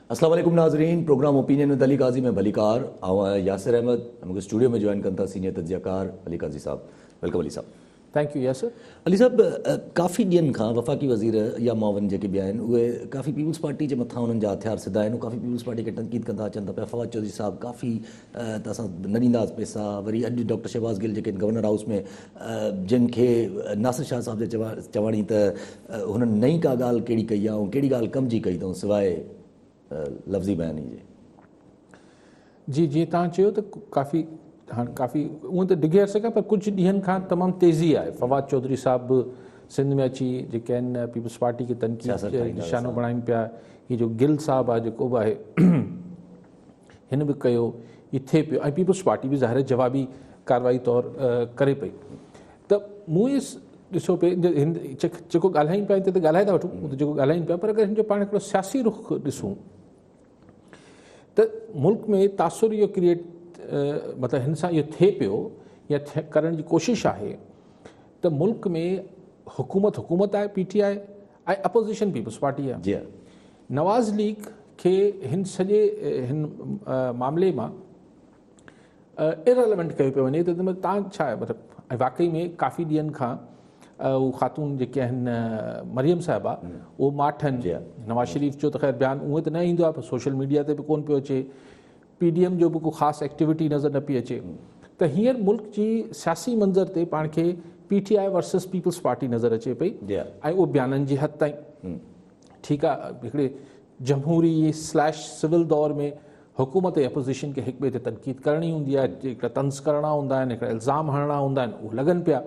अस्सलाम वालेकुम नाज़रीन, प्रोग्राम ओपिनियन में अली काजी में भलीकार यासिर अहमद हमको स्टूडियो में ज्वाइन करता सीनियर तज्जियाकार Ali Qazi sahab. Welcome Ali sahab. Thank you Yasir. Ali sahab, काफ़ी ॾींहंनि खां वफ़ाक़ी वज़ीर या मावन जेके बि आहिनि उहे काफ़ी पीपल्स पार्टी जे मथां उन्हनि जा हथियार सिधा आहिनि, काफ़ी पीपल्स पार्टी खे तनक़ीद कंदा अचनि था पिया। फवाद चौधरी साहब काफ़ी त असां न ॾींदासीं पैसा, वरी अॼु डॉक्टर शहबाज़ गिल जेके गवर्नर हाउस में जिन खे नासिर शाह साहब जे चवणी त हुननि नई का ॻाल्हि कहिड़ी कई आहे ऐं कहिड़ी ॻाल्हि कम जी कई अथऊं सवाइ लफ़्ज़ी बयानी जे। जी जीअं तव्हां चयो त काफ़ी उअं त डिघे अरसे खां, पर कुझु ॾींहंनि खां तमामु तेज़ी आहे। फवाद चौधरी साहब बि सिंध में अची जेके आहिनि पीपल्स पार्टी खे तनक़ीद निशानो बणाइनि पिया। हीअ जो गिल साहब आहे जेको बि आहे हिन बि कयो, हीअ थिए पियो ऐं पीपल्स पार्टी बि ज़ाहिर जवाबी कार्रवाई तौरु करे पई। त मूं इहो ॾिसो पे जेको ॻाल्हाइनि पिया हिते त ॻाल्हाए था वठूं, जेको ॻाल्हाइनि पिया, पर अगरि हिन जो पाण हिकिड़ो सियासी रुख ॾिसूं त मुल्क में तासुर इहो क्रिएट मतिलबु हिन सां इहो थिए पियो या करण जी कोशिशि आहे त मुल्क में हुकूमत आहे PTI ऐं अपोज़िशन पीपल्स पार्टी आहे। नवाज़ लीग खे हिन सॼे हिन मामले मां इररिलेवेंट कयो पियो वञे। त तव्हां छा आहे मतिलबु, ऐं वाक़ई में काफ़ी ॾींहंनि खां उहे ख़ातून जेके आहिनि मरियम साहिबा उहो माठनि, नवाज़ शरीफ़ जो त ख़ैर बयानु उहे त न ईंदो आहे, पर सोशल मीडिया ते बि कोन पियो अचे, PDM जो बि को ख़ासि एक्टिविटी नज़र न पई अचे। त हींअर मुल्क जी सियासी मंज़र ते पाण खे PTI वर्सिस पीपल्स पार्टी नज़र अचे पई ऐं उहो बयाननि जी हद ताईं ठीकु आहे। हिकिड़े जमहूरी / सिविल दौर में हुकूमत ऐं अपोज़िशन खे हिक ॿिए ते तनक़ीद करणी हूंदी आहे, हिकिड़ा तंज़ करणा हूंदा आहिनि, हिकिड़ा इल्ज़ाम हणणा हूंदा आहिनि, उहे लॻनि पिया।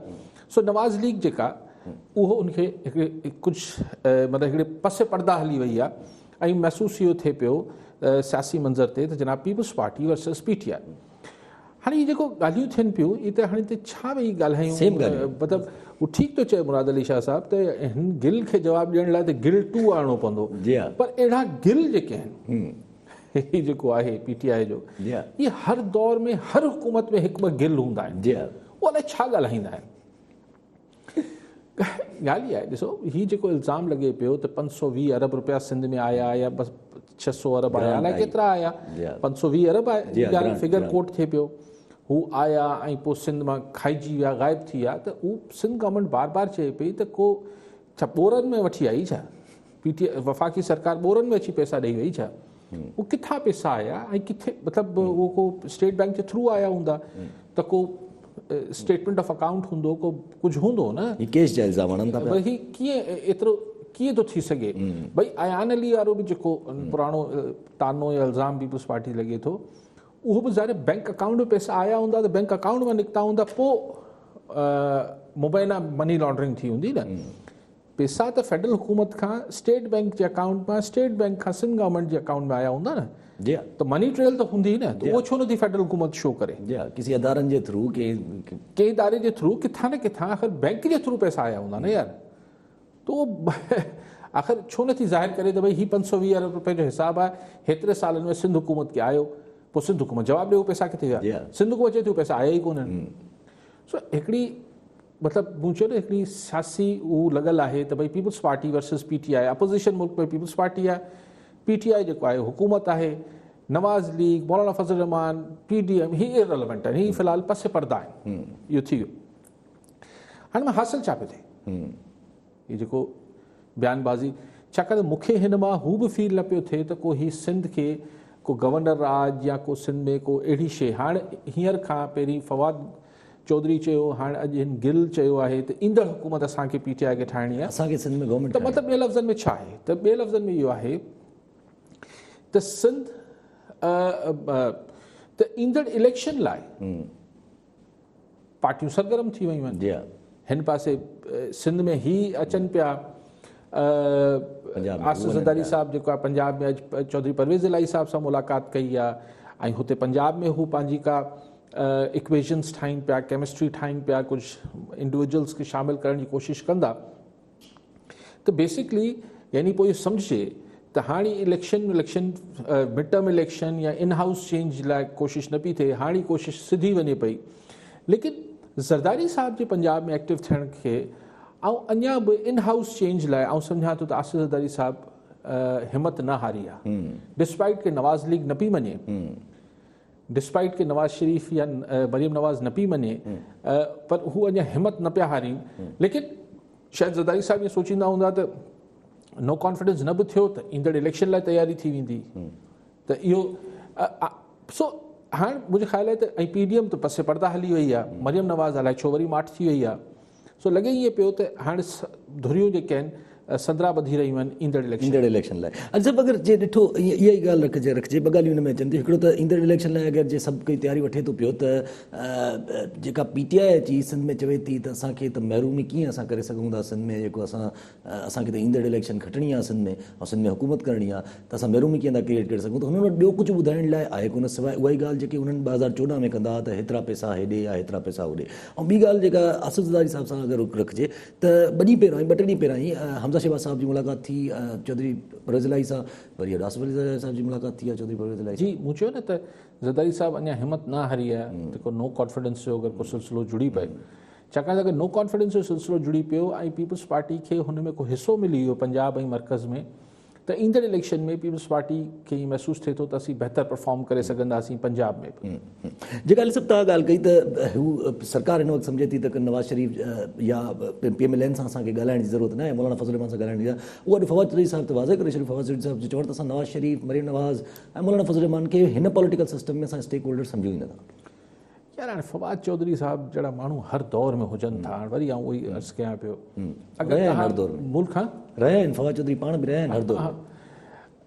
सो नवाज़ लीग जेका उहो उनखे हिकिड़े कुझु मतिलबु हिकिड़े पसे पर्दा हली वई आहे ऐं महसूसु इहो थिए पियो सियासी मंज़र ते त जनाब पीपल्स पार्टी वर्सिस PTI। हाणे इहे जेको ॻाल्हियूं थियनि पियूं इहे त हाणे त छा वेही ॻाल्हायूं, मतिलबु उहो ठीकु थो चए मुराद अली शाह साहब त हिन गिल खे जवाबु ॾियण लाइ त गिल 2 आणणो पवंदो, पर अहिड़ा गिल जेके आहिनि हीअ जेको आहे PTI जो, इहे हर दौर में हर हुकूमत में हिकु ॿ गिल हूंदा आहिनि। उहो अलाए छा ॻाल्हाईंदा आहिनि। ॻाल्हि इहा आहे, ॾिसो हीअ जेको इल्ज़ाम लॻे पियो त 520 अरब रुपया सिंध में आया या बसि 600 अरब आया, अलाए केतिरा आया, 520 अरब आया, फिगर कोट थिए पियो, हू आया ऐं पोइ सिंध मां खाइजी विया, ग़ाइब थी विया। त उहो सिंध गवर्नमेंट बार बार चए पई त को छा ॿोरनि में वठी आई छा, PTI वफ़ाक़ी सरकार ॿोरनि में अची पैसा ॾेई वई छा, उहो किथां पैसा आया ऐं किथे, मतिलबु उहो को स्टेट बैंक जे थ्रू आया हूंदा त को स्टेटमेंट ऑफ अकाउंट हूंदो, को कुझु हूंदो न। केस जा इल्ज़ाम हणनि था भई कीअं एतिरो कीअं थो थी सघे। भई अयान अली वारो बि जेको पुराणो तानो या इल्ज़ाम पीपल्स पार्टी लॻे थो, उहो बि ज़ाहिर बैंक अकाउंट में पैसा आया हूंदा त बैंक अकाउंट में निकिता हूंदा, पोइ मुबैना मनी लॉन्ड्रिंग थी हूंदी न। पैसा त फेडरल हुकूमत खां स्टेट बैंक जे अकाउंट मां, स्टेट बैंक खां सिंध गवर्नमेंट जे अकाउंट में आया हूंदा न। त मनी ट्रेल त हूंदी न, त उहो छो नथी फेडरल हुकूमत शो करे। किसी अदारनि जे थ्रू कंहिं इदारे जे थ्रू किथां न किथां आख़िर बैंक जे थ्रू पैसा आया हूंदा न यार। त उहो आख़िर छो नथी ज़ाहिर करे त भई हीअ 520 अरब रुपए जो हिसाबु आहे, हेतिरे सालनि में सिंध हुकूमत खे आयो, पोइ सिंध हुकूमत जवाबु ॾियो पैसा किथे विया, सिंध को अचे थो पैसा आया ई कोन्हनि। सो हिकिड़ी मतिलबु मूं चयो न हिकिड़ी सियासी उहो लॻल आहे त भई Peoples Party versus PTI, opposition मुल्क में पीपल्स पार्टी आहे, PTI जेको आहे हुकूमत आहे, नवाज़ लीग, मौलाना फज़ल रहमान, PDM हीअ इररिलेवेंट आहिनि, हीअ फ़िलहाल पसे पर्दा आहिनि। इहो थी वियो। हाणे मां हासिलु छा पियो थिए हीअ जेको बयानबाज़ी, छाकाणि त मूंखे हिन मां हू बि फील न पियो थिए त को हीअ सिंध खे को गवर्नर राज या को सिंध में को अहिड़ी शइ। हाणे हींअर खां पहिरीं फवाद चौधरी चयो, हाणे अॼु हिन गिल चयो आहे त ईंदड़ हुकूमत असांखे PTI खे ठाहिणी आहे, असांखे सिंध में गवर्नमेंट। त मतिलबु ॿिए लफ़्ज़नि में छा आहे, त ॿिए लफ़्ज़नि में इहो आहे त सिंध त ईंदड़ इलेक्शन लाइ पार्टियूं सरगर्म थी वियूं आहिनि। हिन पासे सिंध में ही अचनि पिया, आसिफ ज़रदारी साहब जेको आहे पंजाब में अॼु चौधरी परवेज़ इलाही साहब सां मुलाक़ात कई आहे ऐं हुते पंजाब में हू पंहिंजी का इक्वेशन्स ठाहिनि पिया, केमिस्ट्री ठाहिनि पिया, कुझु इंडिविजुअल्स खे शामिलु करण जी कोशिशि कंदा। त बेसिकली यानी पोइ इहो सम्झिजे त हाणे इलेक्शन मिड टर्म इलेक्शन या इन हाउस चेंज लाइ कोशिशि न पई थिए, हाणे कोशिशि सिधी वञे पई। लेकिन ज़रदारी साहब जे पंजाब में एक्टिव थियण खे ऐं अञा बि इन हाउस चेंज लाइ सम्झां थो त आसिफ ज़रदारी साहब हिम्मत न हारी आहे, डिस्पाइट के नवाज़ लीग न पई मञे, डिस्पाइट के नवाज़ शरीफ़ या मरियम नवाज़ न पई मञे, पर हू अञा हिम्मत न पिया हारीनि। लेकिन शायदि ज़रदारी साहिब इहे सोचींदा हूंदा त नो कॉन्फिडेंस न बि थियो त ईंदड़ इलेक्शन लाइ तयारी थी वेंदी, त इहो सो हाणे मुंहिंजे ख़्याल आहे त ऐं PDM त पसे पर्दा हली वई आहे, मरियम नवाज़ अलाए छो वरी माठ थी वई आहे। सो लॻे ईअं पियो त हाणे धुरियूं जेके आहिनि संदरा ॿधी रहियूं आहिनि ईंदड़ इलेक्शन लाइ। अच्छा, अगरि जे ॾिठो इहा ई ॻाल्हि रखिजे ॿ ॻाल्हियूं हिन में अचनि थियूं। हिकिड़ो त ईंदड़ इलेक्शन लाइ अगरि जे सभु कोई तयारी वठे थो पियो त जेका PTI अची सिंध में चवे थी त असांखे त महरूमी कीअं असां करे सघूं था सिंध में, जेको असांखे त ईंदड़ इलेक्शन खटणी आहे सिंध में ऐं सिंध में हुकूमत करणी आहे, त असां महरूमी कीअं था क्रिएट करे सघूं। त हुननि वटि ॿियो कुझु ॿुधाइण लाइ आहे कोन सवाइ उहा ई ॻाल्हि जेकी हुननि 2014 में कंदा त हेतिरा पैसा हेॾे या हेतिरा पैसा होॾे। ऐं ॿी ॻाल्हि जेका आसिफ ज़रदारी साहिब सां अगरि रखिजे त ॿ टे ॾींहं पहिरियां ई हमज़ा शहबाज़ साहिब जी मुलाक़ात थी चौधरी परवेज़ इलाही सां, वरी आसिफ अली साहिब जी मुलाक़ात थी आहे चौधरी परवेज़ इलाही। जी, मूं चयो न त ज़रदारी साहिब अञा हिम्मत न हारी आहे, जेको नो कॉन्फिडेंस जो अगरि को सिलसिलो जुड़ी पए, छाकाणि त अगरि नो कॉन्फिडेंस जो सिलसिलो जुड़ी पियो ऐं पीपल्स पार्टी खे हुन में को हिसो मिली वियो पंजाब ऐं मर्कज़ में, त ईंदड़ इलेक्शन में पीपल्स पार्टी खे ईअं महसूसु थिए थो त असीं बहितर परफॉर्म करे सघंदासीं पंजाब में बि। जेका अली साहिब तव्हां ॻाल्हि कई त हू सरकार हिन वक़्तु सम्झे थी त नवाज़ शरीफ़ या PMLN सां असांखे ॻाल्हाइण जी ज़रूरत न आहे, मौलाना फज़ल रहमान सां ॻाल्हाइण जी आहे। उहा अॼु फवाद चौधरी साहिब त वाज़े करे छॾियो। फवाद चौधरी साहिब जो चवण त असां नवाज़ शरीफ़, मरियम नवाज़ ऐं मौलाना फज़ल रहमान खे हिन पॉलिटिकल सिस्टम में असां स्टेक होल्डर सम्झूं ई नथा। यार हाणे फवाद चौधरी साहिब जहिड़ा माण्हू हर दौर में हुजनि था, हाणे वरी उहो ई अर्ज़ु कयां पियो, अगरि हर दौर में मुल्क खां रहिया आहिनि, फवाद चौधरी पाण बि रहिया आहिनि हर दौर में।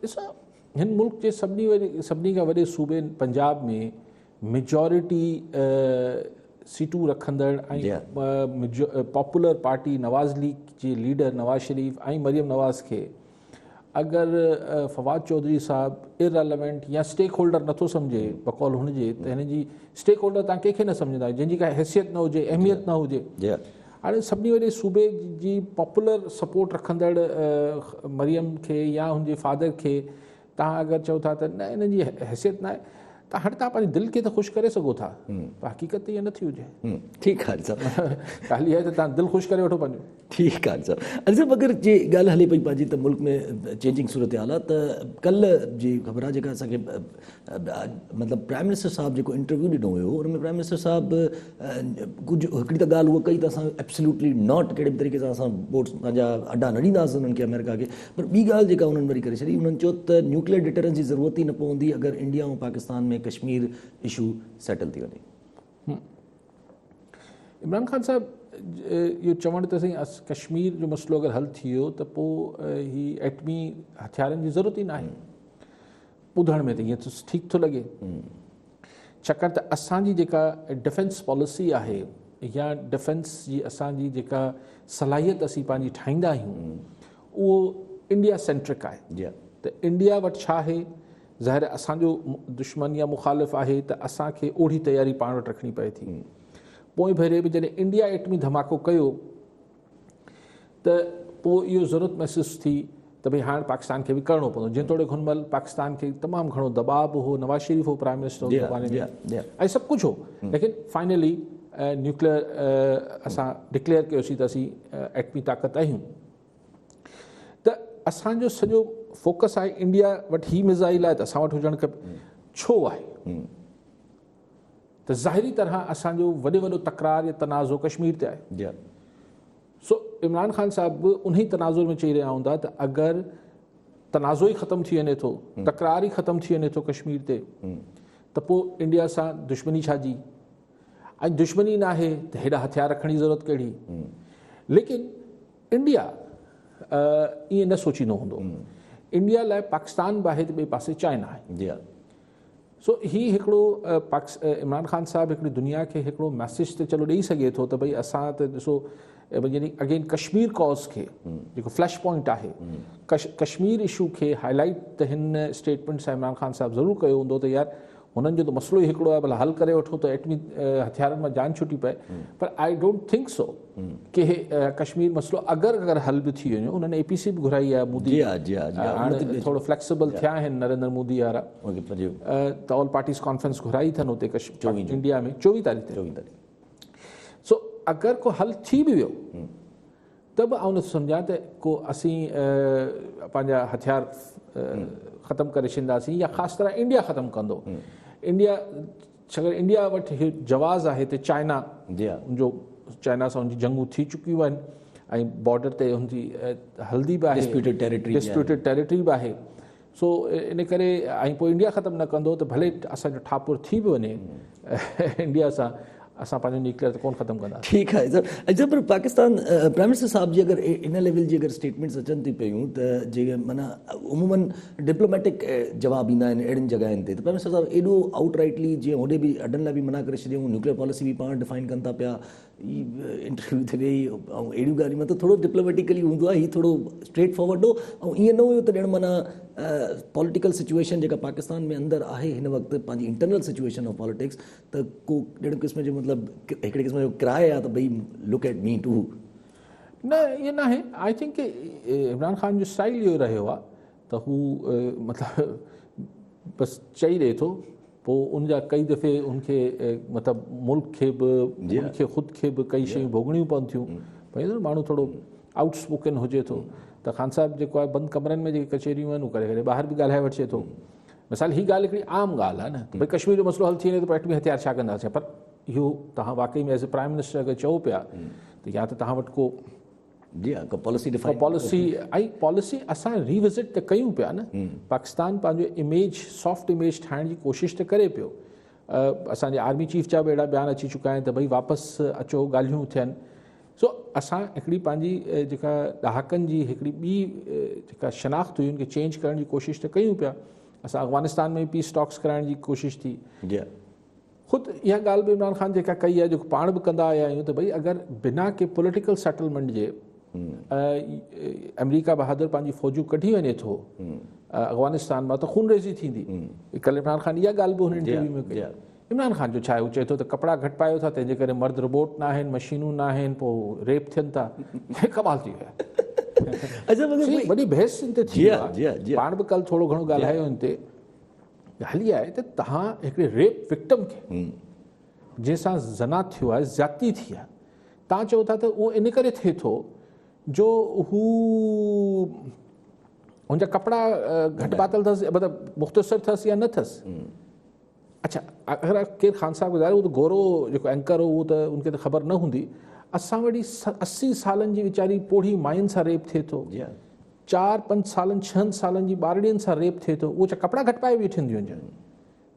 ॾिसो, हिन मुल्क जे सभिनी खां वॾे सूबे पंजाब में मेजॉरिटी सीटूं रखंदड़ ऐं पॉपुलर पार्टी नवाज़ लीग जे लीडर नवाज़ शरीफ़ ऐं मरियम नवाज़ खे अगरि फवाद चौधरी साहिबु इररेलेवेंट या स्टेक होल्डर नथो सम्झे बकौल हुनजे, त हिन जी स्टेक होल्डर तव्हां कंहिंखे न सम्झंदा, जंहिंजी का हैसियत न हुजे, अहमियत न हुजे। हाणे सभिनी वॾे सूबे जी पॉपुलर सपोर्ट रखंदड़ मरियम खे या हुनजे फादर खे तव्हां अगरि चओ था त न हिननि जी हैसियत न आहे, त हाणे तव्हां पंहिंजे दिलि खे त ख़ुशि करे सघो था, पर हक़ीक़त इहा नथी हुजे। ठीकु आहे साहिबु, ॻाल्हि इहा आहे त तव्हां दिलि ख़ुशि करे वठो पंहिंजो। ठीकु आहे साहिबु। साहिबु अगरि जे ॻाल्हि हले पई पंहिंजी त मुल्क में चेंजिंग सूरत हाल आहे, त कल्ह जी ख़बर आहे जेका असांखे मतिलबु प्राइम मिनिस्टर साहिबु जेको इंटरव्यू ॾिनो हुयो उन में प्राइम मिनिस्टर साहिबु कुझु हिकिड़ी त ॻाल्हि उहा कई त असां एब्सोल्युटली नॉट कहिड़े बि तरीक़े सां असां वोट्स पंहिंजा अॾा न ॾींदासीं उन्हनि खे अमेरिका खे, पर ॿी ॻाल्हि जेका उन्हनि वरी करे छॾी, उन्हनि चयो त न्यूक्लियर डिटरेंस जी ज़रूरत ई न पवंदी अगरि इंडिया ऐं पाकिस्तान में कश्मीर इशू सेटल थी वञे। इमरान ख़ान साहिबु इहो चवण त साईं कश्मीर जो मसइलो अगरि हल थी वियो त पोइ ही एटमी हथियारनि जी ज़रूरत ई न आहे। ॿुधण में त ईअं ठीकु थो लॻे, छाकाणि त असांजी जेका डिफेंस पॉलिसी आहे या डिफेंस जी असांजी जेका सलाहियत असीं पंहिंजी ठाहींदा आहियूं उहो इंडिया सेंट्रिक आहे। त इंडिया वटि छा आहे, ज़ाहिर असांजो दुश्मन या मुखालिफ़ आहे त असांखे ओड़ी तयारी पाण वटि रखणी पए थी। पोइ भेरे बि जॾहिं इंडिया एटमी धमाको कयो त पोइ इहो ज़रूरत महसूसु थी त भई हाणे पाकिस्तान खे बि करिणो पवंदो, जेतोणीकि हुन महिल पाकिस्तान खे तमामु घणो दबाव हो, नवाज़ शरीफ़ हो प्राइम मिनिस्टर ऐं सभु कुझु हो, लेकिन फाइनली न्यूक्लियर असां डिक्लेयर कयोसीं त असीं एटमी ताक़त आहियूं। त असांजो सॼो फोकस आहे इंडिया वटि ही मिज़ाइल आहे त असां वटि हुजणु खपे। छो आहे त ज़ाहिरी तरह असांजो वॾो तकरार या तनाज़ो कश्मीर ते आहे। सो इमरान ख़ान साहिब बि उन ई तनाज़ुर में चई रहिया हूंदा त अगरि तनाज़ो ई ख़तमु थी वञे थो, तकरार ई ख़तमु थी वञे थो कश्मीर ते, त पोइ इंडिया सां दुश्मनी छाजी, ऐं दुश्मनी न आहे त हेॾा हथियार रखण जी ज़रूरत कहिड़ी। लेकिन इंडिया ईअं न सोचींदो हूंदो, इंडिया लाइ पाकिस्तान बि आहे त ॿिए पासे चाइना आहे। सो ही हिकिड़ो इमरान ख़ान साहिबु हिकिड़ी दुनिया खे हिकिड़ो मैसेज त चलो ॾेई सघे थो त भई असां त ॾिसो यानी अगेन कश्मीर कॉज़ खे जेको फ्लैश पॉइंट आहे, कश्मीर इशू खे हाईलाइट त हिन स्टेटमेंट सां इमरान ख़ान साहिबु ज़रूरु कयो हूंदो त यार हुननि जो त मसइलो ई हिकिड़ो आहे, भला हल करे वठो त एटमी हथियारनि मां जान छुटी पए। पर आई डोंट थिंक सो कि कश्मीर मसइलो अगरि हल बि थी वञे, उन्हनि APC बि घुराई आहे, मोदी हाणे थोरो फ्लैक्सिबल थिया आहिनि नरेंद्र मोदी वारा, त ऑल पार्टीज़ कॉन्फ्रेंस घुराई अथनि हुते इंडिया में 24 तारीख़ ते। सो अगरि को हल थी बि वियो त त बि आउं नथो सम्झां त को असीं पंहिंजा हथियार ख़तमु करे छॾींदासीं या ख़ासि तरह इंडिया ख़तमु कंदो। इंडिया छाकाणि इंडिया वटि इहो जवाज़ आहे हिते चाइना जो चाइना सां हुनजी जंगूं थी चुकियूं आहिनि ऐं बॉर्डर ते हुनजी हल्दी बि आहे, डिस्प्यूटेड टेरिटरी बि आहे। सो इन करे ऐं पोइ इंडिया ख़तमु न कंदो त भले असांजो ठापुर थी बि वञे इंडिया सां, असां पंहिंजो न्यूक्लियर त कोन ख़तमु कंदा। ठीकु आहे सर। अच्छा, पर पाकिस्तान प्राइम मिनिस्टर साहब जी अगरि इन लेवल जी अगरि स्टेटमेंट्स अचनि थी पियूं त जेके माना उमूमन डिप्लोमेटिक जवाब ईंदा आहिनि अहिड़ियुनि जॻहियुनि ते, त प्राइम मिनिस्टर साहब एॾो आउट राइटली जीअं होॾे बि अॾनि लाइ बि मना करे छॾियऊं, न्यूक्लियर पॉलिसी बि पाण डिफाइन कनि था पिया, इंटरव्यू थी वई ऐं अहिड़ियूं ॻाल्हियूं, मतिलबु थोरो डिप्लोमेटिकली हूंदो आहे, हीअ थोरो स्ट्रेट फॉर्वड हो ऐं ईअं न हुयो त ॼण माना पॉलिटिकल सिचुएशन जेका पाकिस्तान में अंदरि आहे हिन वक़्तु पंहिंजी इंटरनल सिचुएशन ऑफ पॉलिटिक्स, त को अहिड़े क़िस्म जो मतिलबु हिकिड़े क़िस्म जो किराए आहे त भई लुक एट मी टू। न इहो न आहे। आई थिंक कि इमरान ख़ान जो स्टाइल इहो रहियो आहे त हू मतिलबु बसि चई ॾिए थो, पोइ उनजा कई दफ़े उनखे मतिलबु मुल्क खे बि उनखे ख़ुदि खे बि कई शयूं भोगणियूं पवनि थियूं। भई माण्हू थोरो आउटस्पोकन हुजे थो त ख़ान साहिबु जेको आहे बंदि कमरनि में जेके कचहरियूं आहिनि उहे करे करे ॿाहिरि बि ॻाल्हाए वठिजे थो। मिसाल हीअ ॻाल्हि हिकिड़ी आम ॻाल्हि आहे न, भई कश्मीर जो मसइलो हल थी वञे त एटमी हथियार छा कंदासीं, पर इहो तव्हां वाक़ई में एज़ ए प्राइम मिनिस्टर अगरि चओ पिया त या त तव्हां वटि को पॉलिसी असां रिविज़िट त कयूं पिया न। पाकिस्तान पंहिंजो इमेज सॉफ्ट इमेज ठाहिण जी कोशिशि त करे पियो। असांजे आर्मी चीफ जा बि अहिड़ा बयान अची चुका आहिनि त भई वापसि अचो, ॻाल्हियूं थियनि। सो असां हिकिड़ी पंहिंजी जेका ॾहाकनि जी हिकिड़ी ॿी जेका शनाख़्त हुई उनखे चेंज करण जी कोशिशि त कयूं पिया। असां अफ़गानिस्तान में पीस टॉक्स कराइण जी कोशिशि थी। ख़ुदि इहा ॻाल्हि बि इमरान ख़ान जेका कई आहे, जेको पाण बि कंदा आया आहियूं, त भई अगरि बिना के पॉलिटिकल सेटलमेंट जे अमेरिका बहादुर पंहिंजी फ़ौजूं कढी वञे थो अफ़गानिस्तान मां त खूनरेज़ी थींदी। कल्ह इमरान ख़ान इहा ॻाल्हि बि हुन इंटरव्यू में कई। इमरान ख़ान जो छा आहे, हू चए थो त कपिड़ा घटि पायो था तंहिंजे करे मर्द रोबोट न आहिनि, मशीनूं न आहिनि, पोइ रेप थियनि था। कमाल थी वियो आहे। वॾी बहस इन ते थी आहे। पाण बि कल्ह थोरो घणो ॻाल्हायो इन ते। ॻाल्हि इहा आहे त तव्हां हिकिड़े रेप विक्टिम खे जंहिंसां ज़ना थियो आहे, ज़्यादती थी आहे, तव्हां चओ था त उहो इन करे थिए थो जो हू हुनजा कपिड़ा घटि पातल अथसि, मतिलबु मुख़्तसिर अथसि या न अथसि। अच्छा, अगरि केरु ख़ान साहिबु ॿुधायो उहो त गोरो जेको एंकर हो उहो त उनखे त ख़बर न हूंदी। असां वटि 80 सालनि जी वीचारी पोढ़ी मायुनि सां रेप थिए थो, 4-5 सालनि 6 सालनि जी ॿारड़ियुनि सां रेप थिए थो, उहो छा कपिड़ा घटि पाए वेठियूं आहिनि।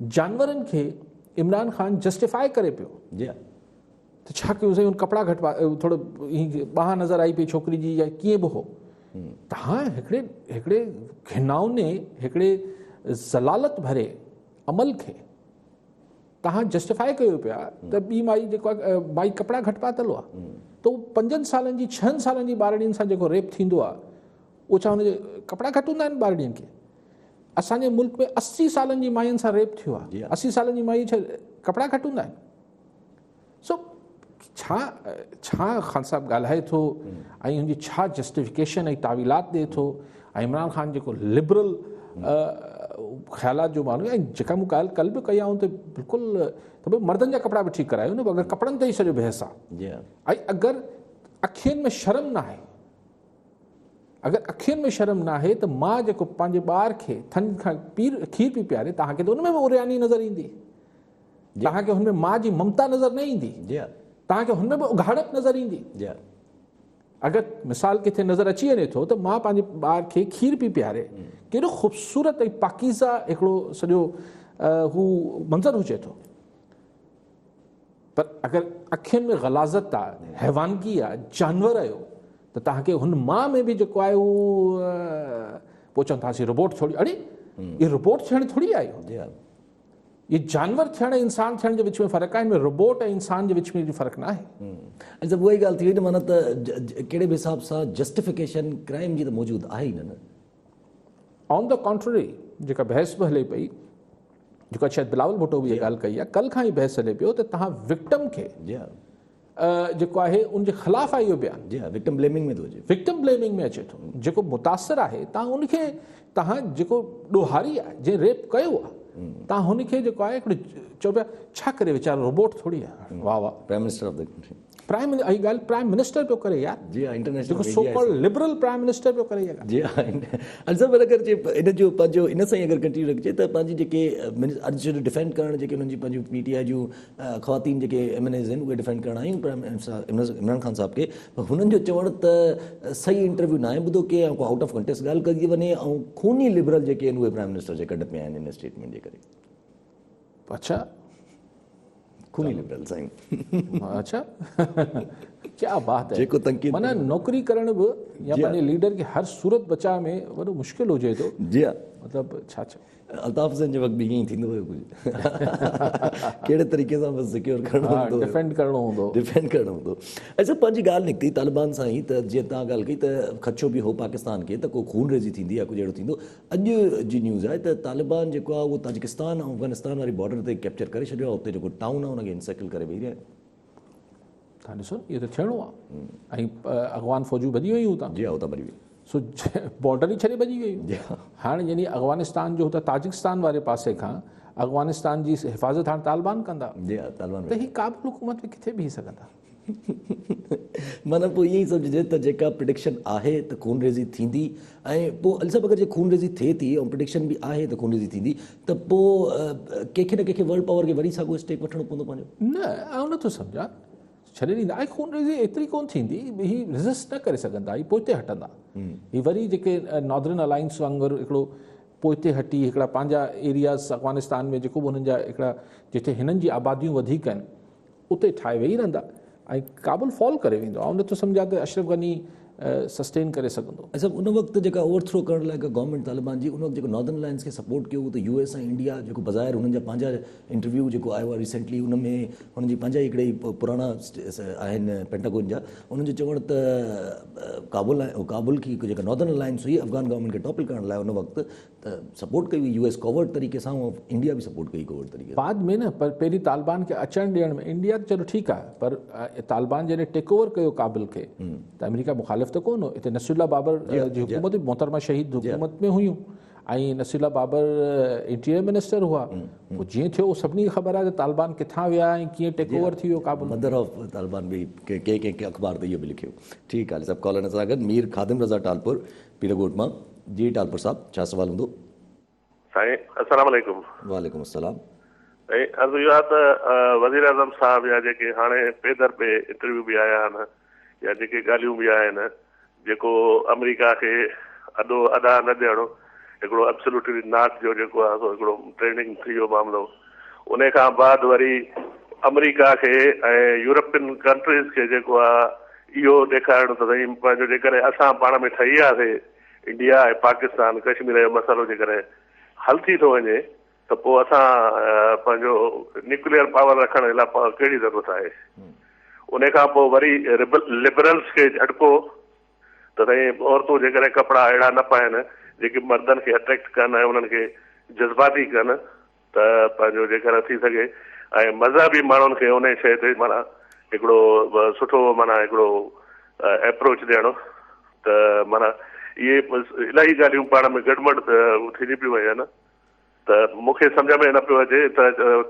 जानवरनि खे इमरान ख़ान जस्टिफाई करे पियो त छा कयूं साईं, उन कपिड़ा घटि पाए, थोरो ॿांह नज़र आई पई छोकिरी जी या कीअं बि हो। तव्हां हिकिड़े घिनाउने हिकिड़े ज़लालत भरे अमल खे तव्हां जस्टिफाई कयो पिया त ॿी माई जेको आहे माई कपिड़ा घटि पातल हुआ, त उहो 5 सालनि जी 6 सालनि जी ॿारड़ियुनि सां जेको रेप थींदो आहे, उहो छा हुनजे कपिड़ा घटि हूंदा आहिनि ॿारड़ियुनि खे? असांजे मुल्क में 80 सालनि जी मायुनि सां रेप थियो आहे, 80 सालनि जी माई छा कपिड़ा घटि हूंदा आहिनि? सो छा ख़ान साहिबु ॻाल्हाए थो ऐं हुनजी छा जस्टिफिकेशन ऐं तावीलात ॾिए थो, ऐं इमरान ख़ान जेको लिबरल ख़्यालात जो माण्हू ऐं जेका मूं ॻाल्हि कल्ह बि कई आहे त बिल्कुलु त भई मर्दनि जा कपिड़ा बि ठीकु करायो न, अगरि कपिड़नि ते ई सॼो बहस आहे। ऐं अगरि अखियुनि में शर्म न आहे, अगरि अखियुनि में शर्म न आहे त मां जेको पंहिंजे ॿार खे थन खां खीर पी पियारे, तव्हांखे त उनमें बि उरियानी नज़र ईंदी, तव्हांखे हुनमें माउ जी ममता नज़र न ईंदी, तव्हांखे हुनमें बि उघाड़प नज़र ईंदी। अगरि मिसाल किथे नज़र अची वञे थो त मां पंहिंजे ॿार खे खीर पी पियारे, केॾो ख़ूबसूरत ऐं पाकीज़ा हिकिड़ो सॼो हू मंज़र हुजे थो, पर अगरि अखियुनि में ग़लाज़त आहे, हैवानगी आहे, जानवर आहियो, त तव्हांखे हुन माउ में बि जेको आहे उहो पोइ चवनि था असीं रोबोट थोरी, अड़े इहे रोबोट थियण थोरी आहियो, ये जानवर थियण इंसान थियण जे विच में फ़र्क़ु आहे, रोबोट ऐं इंसान जे विच में फ़र्क़ु न आहे। अच्छा, उहा ई ॻाल्हि थी वई न, माना त कहिड़े बि हिसाब सां जस्टिफिकेशन क्राइम जी त मौजूदु आहे ई न। ऑन द कॉन्ट्ररी जेका बहस बि हले पई, जेका शायदि बिलावल भुट्टो बि इहा ॻाल्हि कई आहे, कल्ह खां ई बहस हले पियो त तव्हां विक्टिम खे जेको आहे उनजे ख़िलाफ़ु आहे इहो बयानु, विक्टिम ब्लेमिंग में थो अचे, विक्टिम ब्लेमिंग में अचे थो। जेको मुतासिर आहे तव्हां उनखे, तव्हां जेको ॾोहारी आहे जंहिं रेप कयो आहे, तव्हां हुनखे जेको आहे हिकिड़ो चओ पिया छा करे वीचारो रोबोट थोरी आहे। वाह वाह, prime minister of the country. Prime prime minister पियो करे यार, जी हाँ, इंटरनेशनल जेको so called liberal prime minister पियो करे यार। जी हाँ, अल्सर अगरि इन जो पंहिंजो इन सां ई अगरि कंटिन्यू रखिजे त पंहिंजी जेके अॼु जो डिफेंड करणु जेके उन्हनि जी पंहिंजूं PTI जूं ख़वातीन जेके MNAs आहिनि उहे डिफेंड करणु आयूं प्राइम मिनिस्टर इमरान ख़ान साहब खे, पर हुननि जो चवणु त सही इंटरव्यू न आहे ॿुधो के ऐं को आउट ऑफ कंटेक्स्ट ॻाल्हि कई वञे ऐं खूनी लिबरल जेके आहिनि उहे प्राइम मिनिस्टर जे गॾु पिया आहिनि इन स्टेटमेंट जे करे। अच्छा, खूनी लिबरल साईं। अच्छा क्या बात है। जेको तनक़ीद माना नौकरी करण बि या पंहिंजे लीडर खे हर सूरत बचाव में वॾो मुश्किल हुजे थो। जी हाँ, मतिलबु छा अल्ताफ़ हुसैन जे वक़्तु बि ईअं ई थींदो हुयो कुझु कहिड़े तरीक़े सां बसि सिक्योर करिणो हूंदो, डिफेंड करिणो हूंदो, डिफेंड करिणो हूंदो। अच्छा, पंहिंजी ॻाल्हि निकिती तालिबान सां ई, त जीअं तव्हां ॻाल्हि कई त ख़दशो बि हो पाकिस्तान खे त को खून रेज़ी थींदी या कुझु अहिड़ो थींदो। अॼु जी न्यूज़ आहे त तालिबान जेको आहे उहो ताजिकिस्तान ऐं अफ़गानिस्तान वारी बॉर्डर ते कैप्चर करे छॾियो आहे, उते जेको टाउन आहे हुनखे इनसर्कल करे वेही रहिया आहिनि। तव्हां ॾिसो इहो त थियणो आहे। ऐं अफ़गान फ़ौजूं भॼी वयूं हुतां। जी हा, हुतां भॼी वई। सो बॉर्डर ई छॾे भॼी वयूं। जी हा, हाणे यानी अफ़गानिस्तान जो हुतां ताजिकिस्तान वारे पासे खां अफ़गानिस्तान जी हिफ़ाज़त हाणे तालिबान कंदा। जी हा, तालिबान त ही काबुल हुकूमत में किथे बीह सघंदा। माना पोइ ईअं ई सम्झिजे त जेका प्रिडिक्शन आहे त खून रेज़ी थींदी, ऐं पोइ अल्सब अगरि जे खून रेज़ी थिए थी ऐं प्रिडिक्शन बि आहे त खून रेज़ी थींदी, त पोइ कंहिंखे न कंहिंखे वर्ल्ड पावर खे वरी साॻियो स्टेप वठिणो पवंदो पंहिंजो। न आउं नथो सम्झां, छॾे ॾींदा। ऐं खून रेज़ी एतिरी कोन थींदी, ही रिज़िस्ट न करे सघंदा, ही पोइ हिते हटंदा। ही वरी जेके नॉर्दर्न अलायंस वांगुरु हिकिड़ो पोइ हिते हटी हिकिड़ा पंहिंजा एरियाज़ अफ़गानिस्तान में जेको बि हुननि जा हिकिड़ा जिते हिननि जी आबादियूं वधीक आहिनि उते ठाहे वेही रहंदा ऐं काबुल फॉल करे वेंदो। ऐं नथो सम्झां त अशरफ गनी सस्टेन करे सघंदो। अच्छा, उन वक़्तु जेका ओवरथ्रो करण लाइ गवर्नमेंट तालिबान जी, उन वक़्तु जेको नॉर्दर्न अलायंस खे सपोर्ट कयो त US ऐं इंडिया जेको बज़ाहिर हुननि जा पंहिंजा इंटरव्यू जेको आयो आहे रिसेंटली, उन में हुननि जी पंहिंजा हिकिड़े पुराणा आहिनि पेंटागन जा, उन्हनि जो चवणु त काबुल की जेका नॉर्दर्न अलायंस हुई अफ़गान गवर्नमेंट खे टॉपल करण लाइ उन वक़्तु त सपोर्ट कई हुई US कोवर्ट तरीक़े सां, ऐं इंडिया बि सपोर्ट कई कोवर्ट तरीक़े सां। बाद में न, पर पहिरीं तालिबान खे अचणु ॾियण में इंडिया त चलो ठीकु आहे, पर तालिबान जॾहिं टेक ओवर कयो काबुल खे त अमेरिका मुखालिफ़ त कोन हो। हिते नसीरुल्लाह बाबर जी हुकूमत मोहतरमा शहीद हुकूमत में हुयूं ऐं नसीरुल्लाह बाबर इंटीरियर मिनिस्टर हुआ। पोइ जीअं थियो सभिनी खे ख़बर आहे त तालिबान किथां विया ऐं कीअं टेक ओवर थी वियो काबुल। मदर ऑफ तालिबान बि कंहिं अख़बार ते इहो बि लिखियो। ठीकु आहे, सभु कॉलर सां गॾु मीर ख़ादिम रज़ा टालपुर पीरगोट मां। जी टालपुर साहब, छा सवाल हूंदो? साईं अस्सलाम वालेकुम। वालेकुम अस्सलाम। ऐं अर्ज़ु इहो आहे त वज़ीर आज़म साहब या जेके हाणे पेदर पे इंटरव्यू बि आया आहिनि या जेके ॻाल्हियूं बि आहिनि, जेको अमेरिका खे अॾो अदा न ॾियणो, हिकिड़ो एब्सोल्युटली नॉट जो जेको आहे सो हिकिड़ो ट्रेंडिंग थी वियो मामिलो, उन खां बाद वरी अमेरिका खे ऐं यूरोपियन कंट्रीज़ खे जेको आहे इहो ॾेखारणो त साईं पंहिंजो जेकॾहिं असां पाण में ठही वियासीं, इंडिया ऐं पाकिस्तान कश्मीर जो मसइलो जेकॾहिं हल थी थो वञे त पोइ असां पंहिंजो न्यूक्लियर पावर रखण जे लाइ कहिड़ी ज़रूरत आहे। उन खां पोइ वरी लिबरल्स खे झटको त साईं औरतूं जेकॾहिं कपिड़ा अहिड़ा न पाइनि जेके मर्दनि खे अट्रैक्ट कनि ऐं उन्हनि खे जज़्बाती कनि, त पंहिंजो जेकर थी सघे ऐं मज़हबी माण्हुनि खे उन शइ ते माना हिकिड़ो सुठो माना हिकिड़ो एप्रोच ॾियणो, त माना इहे इलाही ॻाल्हियूं पाण में गड़बड़ थींदी पियूं वञनि। त मूंखे सम्झ में न पियो अचे त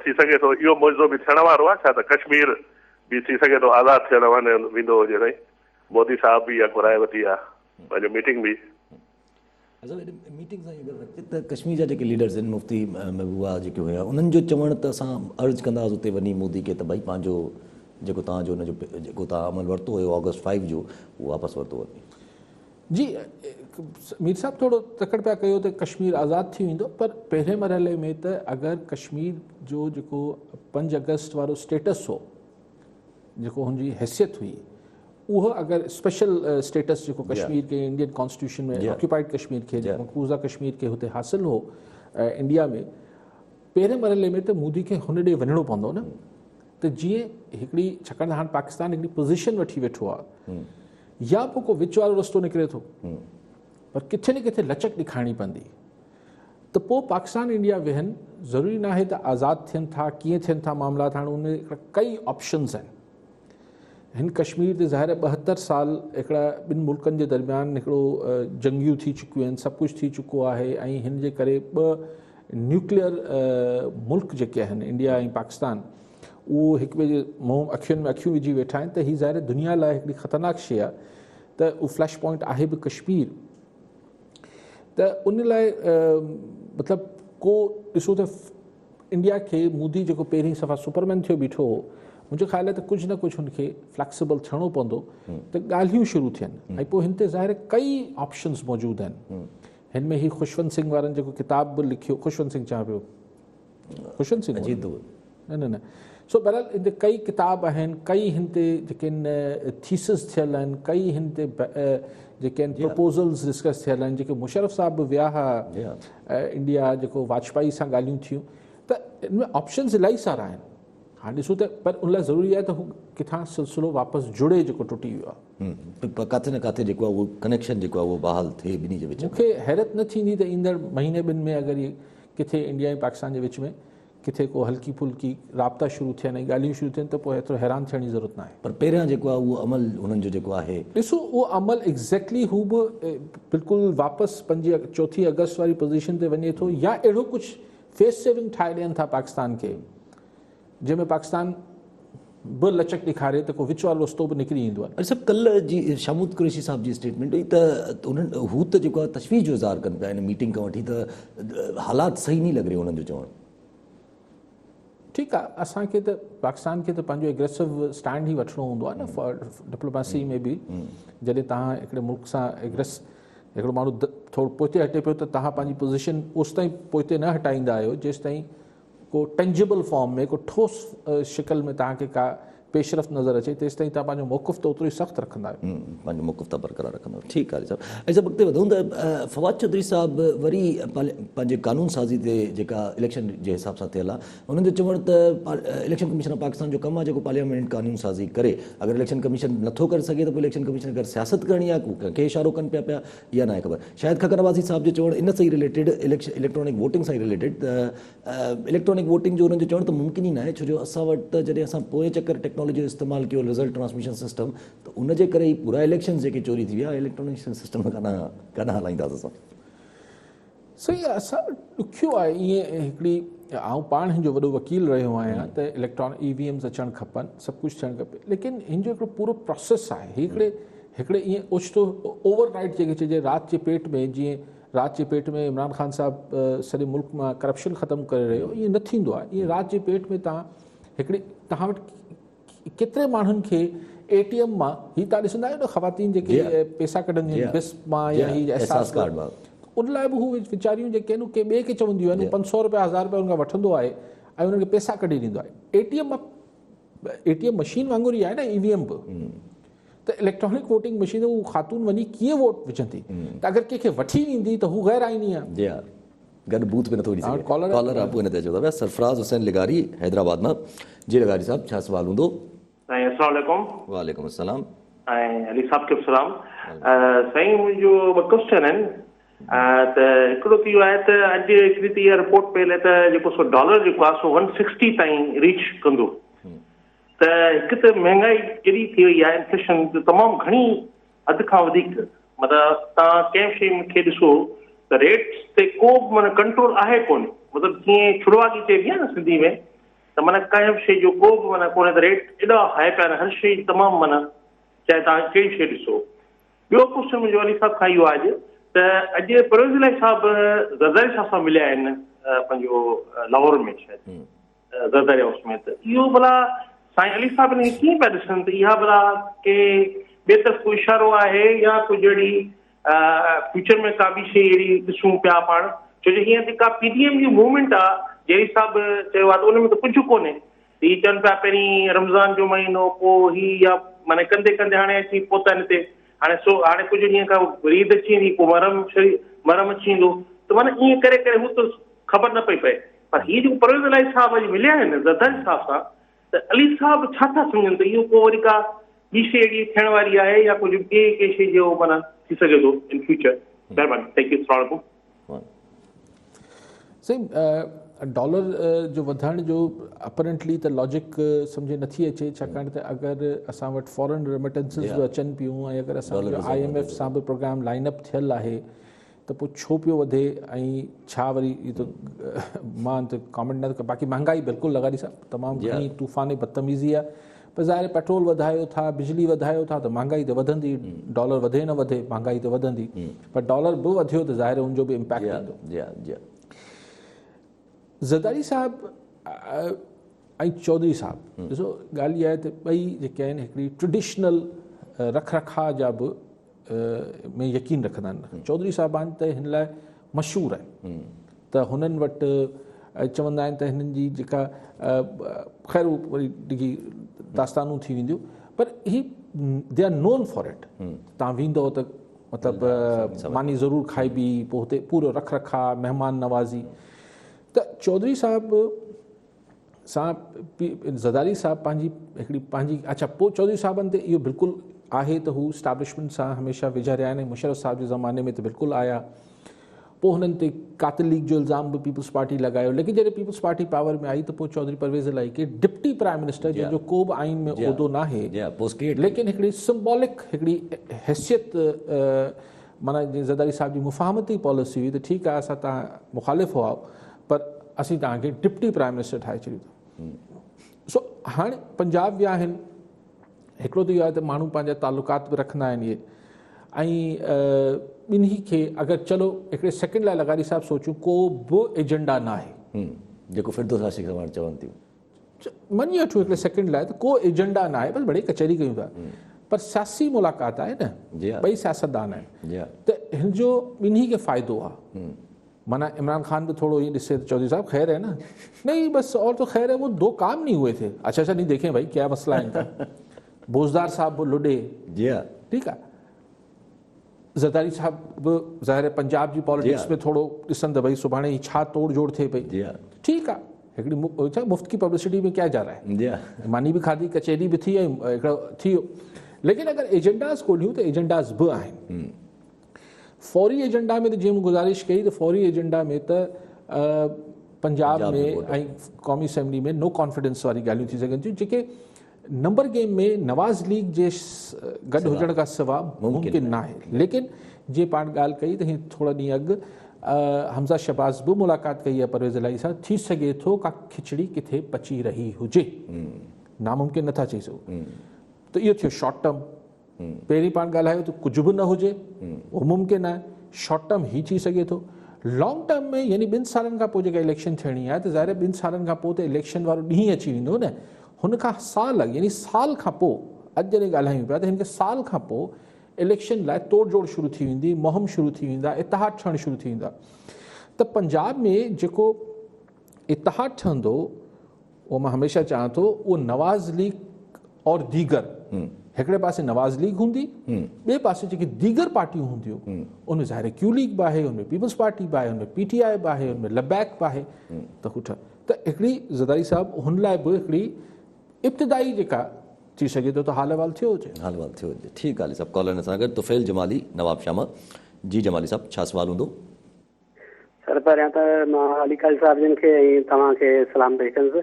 थी सघे थो इहो मुआवज़ो बि थियण वारो आहे छा, त कश्मीर बि थी सघे थो आज़ादु थियण वेंदो हुजे। साईं मोदी साहब बि इहा घुराए वरिती आहे पंहिंजो मीटिंग बि। अच्छा, मीटिंग सां अगरि रखे त कश्मीर जा जेके लीडर्स आहिनि मुफ्ती महबूबा जेके हुया, उन्हनि जो चवणु त असां अर्ज़ कंदासीं उते वञी मोदी खे त भई पंहिंजो जेको तव्हांजो हुनजो जेको तव्हां अमल वरितो हुयो August 5 जो, उहो वापसि वरितो वञे। जी मीर साहब थोरो तकड़ पिया कयो त कश्मीर आज़ादु थी वेंदो, पर पहिरें मरहले में त अगरि कश्मीर जो जेको 5 अगस्त वारो स्टेटस हो, जेको हुनजी हैसियत हुई, उहो अगरि स्पेशल स्टेटस जेको कश्मीर के इंडियन कॉन्स्टिट्यूशन में ऑक्यूपाइड कश्मीर खे मक़बूज़ा कश्मीर खे हुते हासिलु हो इंडिया में, पहिरें मरहले में त मोदी खे हुन ॾे वञिणो पवंदो न, त जीअं हिकिड़ी, छाकाणि त हाणे पाकिस्तान हिकिड़ी पोज़ीशन वठी वेठो आहे, या पोइ को विच वारो रस्तो निकिरे थो, पर किथे न किथे लचक ॾेखारणी पवंदी, त पोइ पाकिस्तान इंडिया वेहनि, ज़रूरी न आहे त आज़ादु थियनि था, कीअं थियनि था मामला, हाणे उन कई ऑप्शन्स आहिनि। हिन कश्मीर ते ज़ाहिर 72 साल हिकिड़ा ॿिनि मुल्कनि जे दरमियान हिकिड़ो जंगियूं थी चुकियूं आहिनि, सभु कुझु थी चुको आहे, ऐं हिन जे करे 2 न्यूक्लियर मुल्क जेके आहिनि इंडिया ऐं पाकिस्तान, उहो हिक ॿिए जे मुंहुं अखियुनि में अखियूं विझी वेठा आहिनि त हीअ ज़ाहिर दुनिया लाइ हिकिड़ी ख़तरनाक शइ आहे त उहो फ्लैश पॉइंट आहे बि कश्मीर। त उन लाइ मतिलबु को ॾिसो त इंडिया खे मोदी जेको पहिरीं सफ़ा सुपरमैन थियो बीठो हो, मुंहिंजे ख़्याल आहे त कुझु न कुझु हुनखे फ्लैक्सिबल थियणो पवंदो त ॻाल्हियूं शुरू थियनि। ऐं पोइ हिन ते ज़ाहिर कई ऑप्शन्स मौजूदु आहिनि। हिन में ही खुशवंत सिंह वारनि जेको किताब बि लिखियो, खुशवंत सिंह चवां पियो, खुशवंत सिंह न सो बहरहाल हिन ते कई किताब आहिनि, कई हिन ते जेके आहिनि थीसिस थियल आहिनि, कई हिन ते जेके आहिनि प्रपोज़ल्स डिस्कस थियल आहिनि, जेके मुशर्रफ साहब बि विया हुआ इंडिया, जेको वाजपेयी सां ॻाल्हियूं थियूं, त हिन में ऑप्शन्स इलाही सारा आहिनि। हाणे ॾिसूं त पर उन लाइ ज़रूरी आहे त हू किथां सिलसिलो वापसि जुड़े जेको टुटी वियो आहे, किथे न किथे जेको आहे उहो कनेक्शन जेको आहे उहो बहाल थिए ॿिन्ही जे विच में। मूंखे हैरत न थींदी त ईंदड़ महीने ॿिनि में अगरि इहे किथे इंडिया ऐं पाकिस्तान जे विच में किथे को हल्की फुल्की राब्ता शुरू थियनि ऐं ॻाल्हियूं शुरू थियनि त पोइ एतिरो हैरान थियण जी ज़रूरत न आहे। पर पहिरियां जेको आहे उहो अमल उन्हनि जो जेको आहे, ॾिसो उहो अमल एग्ज़ैक्टली हू बि बिल्कुलु वापसि 4 अगस्त वारी पोज़ीशन ते वञे थो, या अहिड़ो कुझु फेस सेविंग ठाहे ॾियनि था पाकिस्तान खे जंहिंमें पाकिस्तान बि लचक ॾेखारे त को विच वारो रस्तो बि निकिरी ईंदो आहे। सभु कल्ह जी शामूद कुरैशी साहब जी स्टेटमेंट हुई त उन्हनि हू त जेको आहे तशवीश जो इज़हार कनि पिया हिन मीटिंग खां वठी त हालात सही नहीं लॻ रहे उन्हनि जो चवणु। ठीकु आहे, असांखे त पाकिस्तान खे त पंहिंजो एग्रेसिव स्टैंड ई वठिणो हूंदो आहे न डिप्लोमेसी में बि। जॾहिं तव्हां हिकिड़े मुल्क सां हिकिड़ो माण्हू थोरो पोइते हटे पियो त तव्हां पंहिंजी पोज़ीशन ओसि ताईं पोइते न हटाईंदा आहियो जेसि ताईं को टेंजिबल फॉर्म में को ठोस शिकल में तव्हांखे का पेशरफ़ नज़र अचे, तेसि ताईं तव्हां पंहिंजो मौक़िफ़ त ओतिरो ई सख़्तु रखंदा आहियो, पंहिंजो मौक़िफ़ त बरक़रार रखंदा आहियो। ठीकु आहे साहब। ऐं सभु अॻिते वधूं त फवाद चौधरी साहब वरी पंहिंजे कानून साज़ी ते जेका इलेक्शन जे हिसाब सां थियल आहे, उन्हनि जो चवणु त इलेक्शन कमीशन ऑफ पाकिस्तान जो कमु आहे जेको पार्लियामेंट कानून साज़ी करे। अगरि इलेक्शन कमीशन नथो करे सघे त पोइ इलेक्शन कमीशन अगरि सियासत करणी आहे कंहिंखे इशारो कनि पिया या न आहे ख़बर। शायदि खकर नवाज़ी साहब जो चवणु इन सां ई रिलेटेड इलेक्ट्रॉनिक वोटिंग सां ई रिलेटेड, त इलेक्ट्रॉनिक वोटिंग जो उन्हनि जो चवणु त मुमकिन ई न आहे, छो जो असां वटि त जॾहिं असां पोइ चकर टेक्नोलॉजी जो इस्तेमालु कयो रिज़ल्ट ट्रांसमिशन सिस्टम, त उनजे करे ई पूरा इलेक्शन जेके चोरी थी विया इलेक्ट्रॉनिक सिस्टम कान हलाईंदासीं असां। सही आहे, असां ॾुखियो आहे ईअं हिकिड़ी, आउं पाण हिन जो वॾो वकील रहियो आहियां त इलेक्ट्रॉनिक EVMs अचणु खपनि, सभु कुझु थियणु खपे, लेकिन हिन जो हिकिड़ो पूरो प्रोसेस आहे। हिकिड़े ईअं ओचितो ओवर नाइट जेके चइजे राति जे पेट में, जीअं राति जे पेट में इमरान ख़ान साहब सॼे मुल्क मां करप्शन ख़तमु करे रहियो, ईअं न थींदो आहे। ईअं राति जे पेट में तव्हां वटि केतिरे माण्हुनि खे ATM मां, हीअ तव्हां ॾिसंदा आहियो न ख़वातीन जेके पैसा कढंदियूं आहिनि बिस्प मां या हीअ एहसास कार्ड मां, उन लाइ बि हू वीचारियूं जेके आहिनि के ॿिए खे चवंदियूं आहिनि, 500 रुपया 1000 रुपया उनखां वठंदो आहे ऐं उन्हनि खे पैसा कढी ॾींदो आहे। ATM मशीन वांगुरु ई आहे न EVM बि, त इलेक्ट्रॉनिक वोटिंग मशीन हू ख़ातून वञी कीअं वोट विझंदी, त अगरि कंहिंखे वठी ॾींदी त हू गैर आइनी आहे। गॾु बूथ में नथो वञी सघे। कॉलर आहे, पोइ अचो था सरफराज़ हुसैन लिगारी हैदराबाद मां। जी लिगारी साहब, छा सवाल हूंदो? अस्सलाम वालेकुम। वालेकुम अस्सलाम। ऐं अली साहब खे सलाम। साईं मुंहिंजो ॿ क्वेश्चन आहिनि। त हिकिड़ो थी वियो आहे त अॼु हिकिड़ी त इहा रिपोर्ट पई हले त जेको सो डॉलर जेको आहे सो 160 ताईं रीच कंदो, त हिकु त महांगाई केॾी थी वई आहे, इन्फ्लेशन तमामु घणी अधु खां वधीक, मतिलबु तव्हां कंहिं शइ खे ॾिसो त रेट्स ते को बि माना कंट्रोल आहे कोन, मतिलबु जीअं छुड़वागी चइबी आहे न सिंधी में, त माना कंहिं बि शइ जो को बि माना कोन्हे, त रेट एॾा हाई पिया आहिनि, हर शइ तमामु माना चाहे तव्हां कहिड़ी शइ ॾिसो। ॿियो क्वेश्चन मुंहिंजो अली साहब खां इहो आहे त अॼु परवेज़ इलाही साहब ज़रदारी साहब सां मिलिया आहिनि पंहिंजो लाहौर में, शायदि ज़रदारी हाउस में, त इहो भला साईं अली साहब हिन खे कीअं पिया ॾिसनि, त इहा भला के ॿिए तरफ़ को इशारो आहे या कुझु अहिड़ी फ्यूचर में का बि शइ अहिड़ी ॾिसूं पिया पाण, छो जो हीअं जेका PDM जी मूवमेंट आहे जहिड़ी साहब चयो आहे त उन में त कुझु कोन्हे। हीअ चवनि पिया पहिरीं रमज़ान जो महीनो, पोइ हीअ या माना कंदे कंदे हाणे अची पहुता हिन ते, हाणे कुझु ॾींहं खां ईद अची वेंदी, पोइ मरम अची वेंदो, त माना ईअं करे करे हू त ख़बर न पई पए। पर हीअ जेको परवेज़ इलाही साहब अॼु मिलिया आहिनि ज़रदारी साहब सां, त अली साहब छा था सम्झनि त इहो पोइ वरी का ॿी शइ अहिड़ी थियण वारी आहे या कुझु ॿिए कंहिं शइ जो माना थी सघे थो इन फ्यूचर? महिरबानी, थैंक यू, अस्सलाम वालेकुम। सही, डॉलर जो वधण जो अपरेंटली त लॉजिक सम्झे नथी अचे, छाकाणि त अगरि असां वटि फॉरेन रेमिटेंसिस बि अचनि पियूं ऐं अगरि असांजो IMF सां बि प्रोग्राम लाइनअप थियल आहे त पोइ छो पियो वधे ऐं छा वरी इहो त मां त कॉमेंट न कयां। बाक़ी महांगाई बिल्कुलु लॻाड़ी साहब तमामु घणी तूफ़ानी बदतमीज़ी आहे। पर ज़ाहिर पेट्रोल वधायो था, बिजली वधायो था त महांगाई त वधंदी, डॉलर वधे न वधे महांगाई त वधंदी, पर डॉलर बि वधियो त ज़ाहिर उनजो बि इम्पैक्ट ईंदो। ज़रदारी साहब ऐं चौधरी साहब ॾिसो ॻाल्हि इहा आहे त ॿई जेके आहिनि हिकिड़ी ट्रेडिशनल रख रखाव जा बि में यकीन रखंदा आहिनि। चौधरी साहिबान त हिन लाइ मशहूरु आहिनि त हुननि वटि चवंदा आहिनि त हिननि जी जेका ख़ैर वरी डिघी दास्तानूं थी वेंदियूं, पर ही they are non for it. तव्हां वेंदव त मतिलबु मानी ज़रूरु खाइबी, पोइ हुते पूरो रख रखाव, महिमान नवाज़ी। त चौधरी साहब सां ज़रदारी साहब पंहिंजी अच्छा पोइ चौधरी साहबनि ते इहो बिल्कुलु आहे त हू स्टैब्लिशमेंट सां हमेशह वेझा रहिया आहिनि। मुशर्रफ साहब जे ज़माने में त बिल्कुलु आया। पोइ हुननि ते कातिल लीग जो इल्ज़ाम बि पीपल्स पार्टी लॻायो, लेकिन जॾहिं पीपल्स पार्टी पावर में आई त पोइ चौधरी परवेज़ इलाही के डिप्टी प्राइम मिनिस्टर जंहिंजो को बि आइन में उहिदो न आहे, लेकिन हिकिड़ी सिंबॉलिक हिकिड़ी हैसियत माना जीअं ज़रदारी साहब जी मुफ़ाहमती पॉलिसी हुई त ठीकु आहे असां तव्हां मुख़ालिफ़ हुआ पर असीं तव्हांखे डिप्टी प्राइम मिनिस्टर ठाहे छॾियो। सो हाणे पंजाब विया आहिनि, हिकिड़ो त इहो आहे त माण्हू पंहिंजा तालुकात बि रखंदा आहिनि इहे, ऐं ॿिन्ही खे अगरि चलो हिकिड़े सेकेंड लाइ लॻारी साहब सोचूं को बि एजेंडा न आहे जेको फिरदौस आशिक़ चवनि थियूं, मञी वठूं हिकिड़े सेकेंड लाइ त को एजेंडा न आहे, बसि बड़ी कचहरी कयूं था, पर सियासी मुलाक़ात आहे न, ॿई सियासतदान आहिनि त हिन जो ॿिन्ही खे फ़ाइदो आहे। माना इमरान खान बि थोड़ो ये ॾिसे तो चौधरी साहब खैर है ना, नहीं बस और तो खैर है, वो दो काम नहीं हुए थे। अच्छा नहीं देखें भाई क्या मसला है इनका। बोजदार साहब वो लुडे, ठीक है, ज़रदारी साहब बि ज़ाहिर पंजाब जी पॉलिटिक्स में थोड़ो ॾिसनि त भई सुभाणे ही छा तोड़ जोड़ थिए पई, ठीकु आहे, हिकिड़ी छा मुफ़्त की पब्लिसिटी में क्या जा रहा है, मानी बि खाधी, कचहरी बि थी, ऐं हिकिड़ो थी वियो। लेकिन अगरि एजेंडास ॻोल्हियूं त एजेंडास बि आहिनि। फौरी एजेंडा में त जीअं मूं गुज़ारिश कई त फौरी एजेंडा में त पंजाब में ऐं क़ौमी असेंबली में नो कॉन्फिडेंस वारी ॻाल्हियूं थी सघनि थियूं, जेके नंबर गेम में नवाज़ लीग जे गॾु हुजण खां सवाइ मुमकिन न आहे। लेकिन जीअं पाण ॻाल्हि कई त हीअं थोरा ॾींहं अॻु हमज़ा शहबाज़ बि मुलाक़ात कई आहे परवेज़ इलाही सां, थी सघे थो का खिचड़ी किथे पची रही हुजे, नामुमकिन नथा चई सघूं। त इहो थियो शॉर्ट टर्म। पहिरीं पाण ॻाल्हायो त कुझु बि न हुजे उहो मुमकिन आहे, शॉर्ट टर्म ही थी सघे थो। लॉन्ग टर्म में यानी 2 सालनि खां पोइ जेका इलेक्शन थियणी आहे त ज़ाहिर 2 सालनि खां पोइ त इलेक्शन वारो ॾींहुं अची वेंदो न, हुन खां साल यानी साल खां पोइ, अॼु जॾहिं ॻाल्हायूं पिया त हिन खे साल खां पोइ इलेक्शन लाइ तोड़ जोड़ शुरू थी वेंदी, मुहिम शुरू थी वेंदा, इतिहाद ठहणु शुरू थी वेंदा। त पंजाब में जेको इतिहाद ठहंदो उहो मां हमेशह चाहियां थो उहो नवाज़ लीग और दीगर, हिकिड़े पासे नवाज़ लीग हूंदी, ॿिए पासे जेकी दीगर पार्टियूं हूंदियूं उनमें ज़ाहिर क्यू लीग बि आहे, उनमें पीपल्स पार्टी बि आहे, उनमें PTI बि आहे, उनमें लबैक बि आहे। त त हिकिड़ी ज़रदारी साहब हुन लाइ बि हिकिड़ी इब्तिदाई जेका थी सघे थो त हाल अहवाल थियो हुजे। हाल अहवाल थियो हुजे, ठीकु आहे साहब। कॉलर सां गॾु तुफ़ैल जमाली नवाब शामा जी। जमाली साहब छा सुवाल हूंदो? सर पहिरियां त मां अली काली साहिब जिन खे ऐं तव्हांखे सलाम पेश कंदुसि,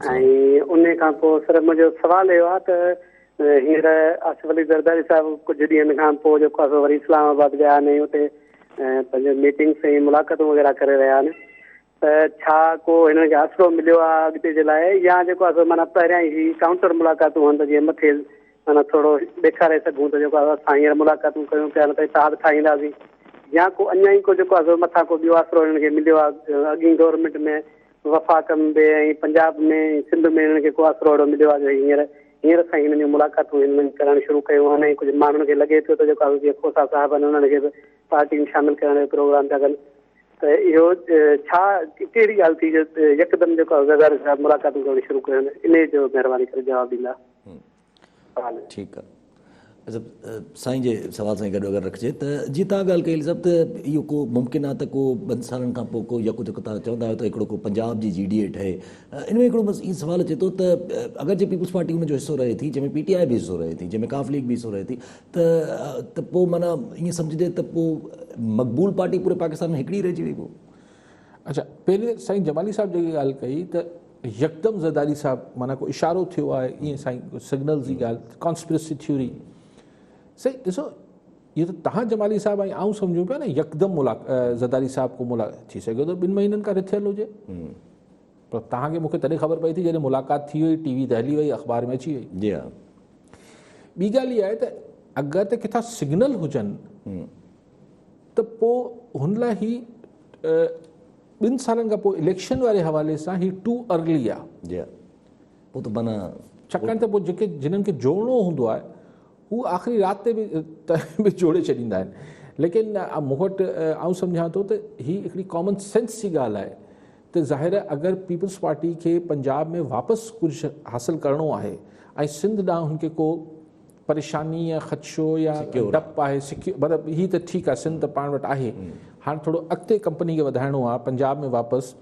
ऐं उन खां पोइ सर मुंहिंजो सुवालु इहो आहे त हींअर आसिफ अली ज़रदारी साहिब कुझु ॾींहंनि खां पोइ जेको आहे वरी इस्लामाबाद विया आहिनि, हुते पंहिंजो मीटिंग्स ऐं मुलाक़ातूं वग़ैरह करे रहिया आहिनि, त छा को हिननि खे आसिरो मिलियो आहे अॻिते जे लाइ, या जेको आहे माना पहिरियां ई काउंटर मुलाक़ातूं हूंदा जीअं मथे माना थोरो ॾेखारे सघूं त जेको आहे असां हींअर मुलाक़ातूं कयूं पिया, न त इतिहाद ठाहींदासीं, या को अञा ई को जेको आहे मथां को ॿियो आसिरो हिननि खे मिलियो आहे अॻी गवर्नमेंट में वफ़ाक़ में ऐं पंजाब में सिंध में हिननि खे को आसिरो अहिड़ो मिलियो आहे जो हींअर सां हिननि जूं मुलाक़ातूं हिननि करणु शुरू कयूं आहिनि, ऐं कुझु माण्हुनि खे लॻे थो त जेको आहे जीअं खोसा साहिब आहिनि उन्हनि खे बि पार्टी में शामिलु करण जो प्रोग्राम था कनि, त इहो छा कहिड़ी ॻाल्हि थी जो यकदमि जेको आहे ज़रदारी साहिब मुलाक़ातूं करणु शुरू कयूं आहिनि, इन जो महिरबानी करे जवाबु ॾींदा। ठीकु आहे साईं जे सवाल सां गॾु अगरि रखिजे त जीअं तव्हां ॻाल्हि कई सभु त इहो को मुमकिन आहे त को 2 सालनि खां पोइ को यको जेको तव्हां चवंदा आहियो त हिकिड़ो को पंजाब जी GDA ठहे, इन में हिकिड़ो बसि इहो सुवालु अचे थो त अगरि जे पीपल्स पार्टी हुनजो हिसो रहे थी, जंहिंमें PTI बि हिसो रहे थी, जंहिंमें काफ लीग बि हिसो रहे थी, त पोइ माना ईअं सम्झिजे त पोइ मक़बूल पार्टी पूरे पाकिस्तान में हिकिड़ी रहिजी वई पोइ। अच्छा, पहिरीं साईं जमाली साहब जेकी ॻाल्हि कई त यकदमि ज़रदारी साहब माना को इशारो थियो आहे, ईअं साईं सिग्नल्स जी ॻाल्हि, कॉन्स्पिरेसी थ्योरी। सही ॾिसो ये तो तव्हां जमाली साहब ऐं आऊं सम्झूं पिया न यकदमि ज़रदारी साहब को थी सघे थो 2 महीननि खां रिथियल हुजे, पर तव्हांखे मूंखे तॾहिं ख़बर पई थी जॾहिं मुलाक़ात थी वई, टीवी ते हली वई, अख़बार में अची वई। जी हा। ॿी ॻाल्हि इहा आहे त अगरि त किथां सिग्नल हुजनि त पोइ हुन लाइ ही 2 सालनि खां पोइ इलेक्शन वारे हवाले सां ही टू अर्ली आहे। जी हा, पोइ त माना छाकाणि त पोइ जेके जिन्हनि खे जोड़णो हूंदो आहे हू आख़िरी राति ते बि जोड़े छॾींदा आहिनि। लेकिन मूं वटि आउं सम्झां थो त ही हिकिड़ी कॉमन सेंस जी ॻाल्हि आहे त ज़ाहिर अगरि पीपल्स पार्टी खे पंजाब में वापसि कुझु हासिलु करिणो आहे ऐं सिंध ॾांहुं हुनखे को परेशानी या ख़दशो या डपु आहे, मतिलबु हीअ त ठीकु आहे, सिंध त पाण वटि आहे, हाणे थोरो अॻिते कंपनी खे वधाइणो आहे पंजाब में वापसि,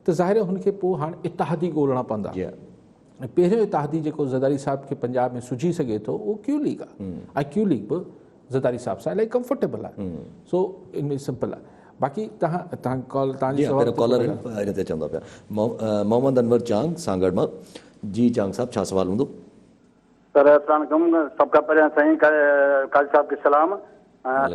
त ज़ाहिर हुनखे पोइ हाणे इतिहादी ॻोल्हणा पवंदा। ऐं पहिरियों इतिहादी जेको ज़रदारी साहब खे पंजाब में सुझी सघे थो उहो क्यू लीग आहे, ऐं क्यू लीग बि ज़रदारी साहब सां इलाही कंफर्टेबल आहे। सो इनमें सिंपल आहे। बाक़ी तव्हांजी कॉलर हिन ते चवंदा पिया मोहम्मद अनवर चांग सांगड़ मां। जी चांग साहब, छा सवाल हूंदो? सर अस्सलाम, सबका पहिरियां साईं काजी साहब खे सलाम।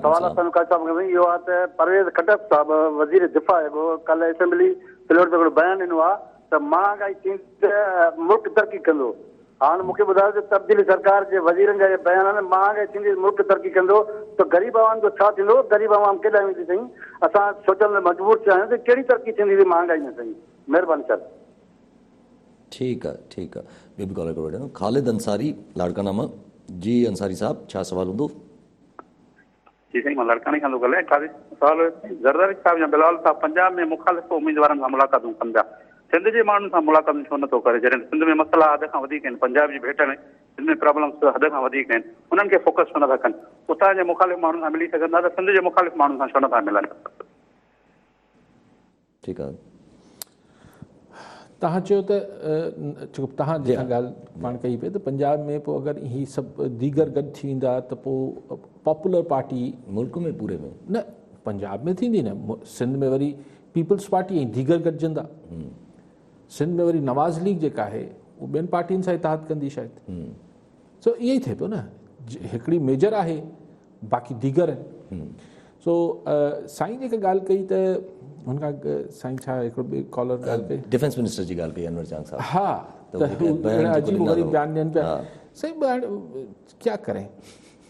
सवाल असांजो काजी साहब खे इहो आहे त परवेज़ खटक साहब वज़ीर दिफ़ा आहे, कल्ह असेंबली फ्लोर ते हिकिड़ो बयानु ॾिनो आहे त महांगाई थींदी त मुल्क तरक़ी कंदो। हाणे मूंखे ॿुधायो त तब्दीली सरकार जे वज़ीरनि जा बयान आहिनि, महांगाई थींदी मुल्क तरक़ी कंदो, त ग़रीब आवाम जो छा थींदो? ग़रीब आवाम केॾांहुं वेंदी साईं? असां सोचण में मजबूर थिया आहियूं त कहिड़ी तरक़ी थींदी महांगाई में साईं? महिरबानी सर। ठीकु आहे, ठीकु आहे। ॿियो बि कॉलर करो। ख़ालिद अंसारी लाड़काना मां। जी अंसारी साहब, छा सवाल हूंदो? जी साईं, मां लाड़काने खां थो ॻाल्हायां। सवाल ज़रदारी साहब या बिलावल साहब पंजाब में मुख़ालिफ़ उम्मीदवारनि सां मुलाक़ातूं कनि पिया, सिंध जे माण्हुनि सां मुलाक़ातूं छो नथो करे? जॾहिं सिंध में मसइला हद खां वधीक आहिनि, पंजाब जी भेट में सिंध में प्रॉब्लम्स हद खां वधीक आहिनि, उन्हनि खे फोकस छो नथा कनि? उतां जे मुख़ालिफ़ माण्हुनि सां मिली सघंदा त सिंध जे मुख़ालिफ़ माण्हुनि सां छो नथा मिलनि? ठीकु आहे। तव्हां चयो त तव्हां जेका ॻाल्हि पाण कई पई त पंजाब में पोइ अगरि ही सभु दीगर गॾु थी वेंदा त पोइ पॉपुलर पार्टी मुल्क में पूरे में न, पंजाब में थींदी न, सिंध में वरी पीपल्स पार्टी ऐं दीगर गॾिजंदा, सिंध में वरी नवाज़ लीग जेका आहे उहो ॿियनि पार्टियुनि सां इतिहाद कंदी शायदि। सो ईअं ई थिए पियो न, हिकिड़ी मेजर आहे बाक़ी दीगर आहिनि। सो साईं जेका ॻाल्हि कई त हुनखां साईं छा हिकिड़ो ॿियो कॉलर ॻाल्हि कई डिफेंस मिनिस्टर जी ॻाल्हि कई अनवर चांग साहब। हा, त अजीब वरी बयान ॾियनि पिया। साईं हाणे क्या करें,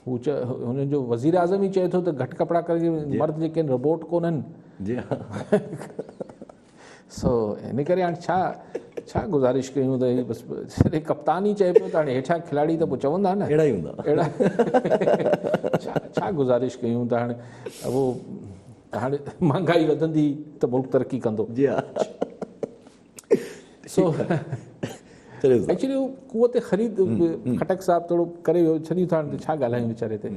हू हुननि जो वज़ीर आज़म ई चए थो त घटि कपिड़ा करे मर्द जेके आहिनि रोबोट कोन्हनि। जी हा। सो इन करे हाणे छा गुज़ारिश कयूं त बसि कप्तान ई चए पियो त हाणे हेठियां खिलाड़ी त पोइ चवंदा न अहिड़ा ई हूंदा। अहिड़ा छा गुज़ारिश कयूं त हाणे उहो हाणे महांगाई वधंदी त मुल्क तरक़ी कंदो। जी हा। सो एक्चुअली उहो कुवत ख़रीद खटक साहब थोरो करे छॾियूं था, हाणे छा ॻाल्हायूं वीचारे ते।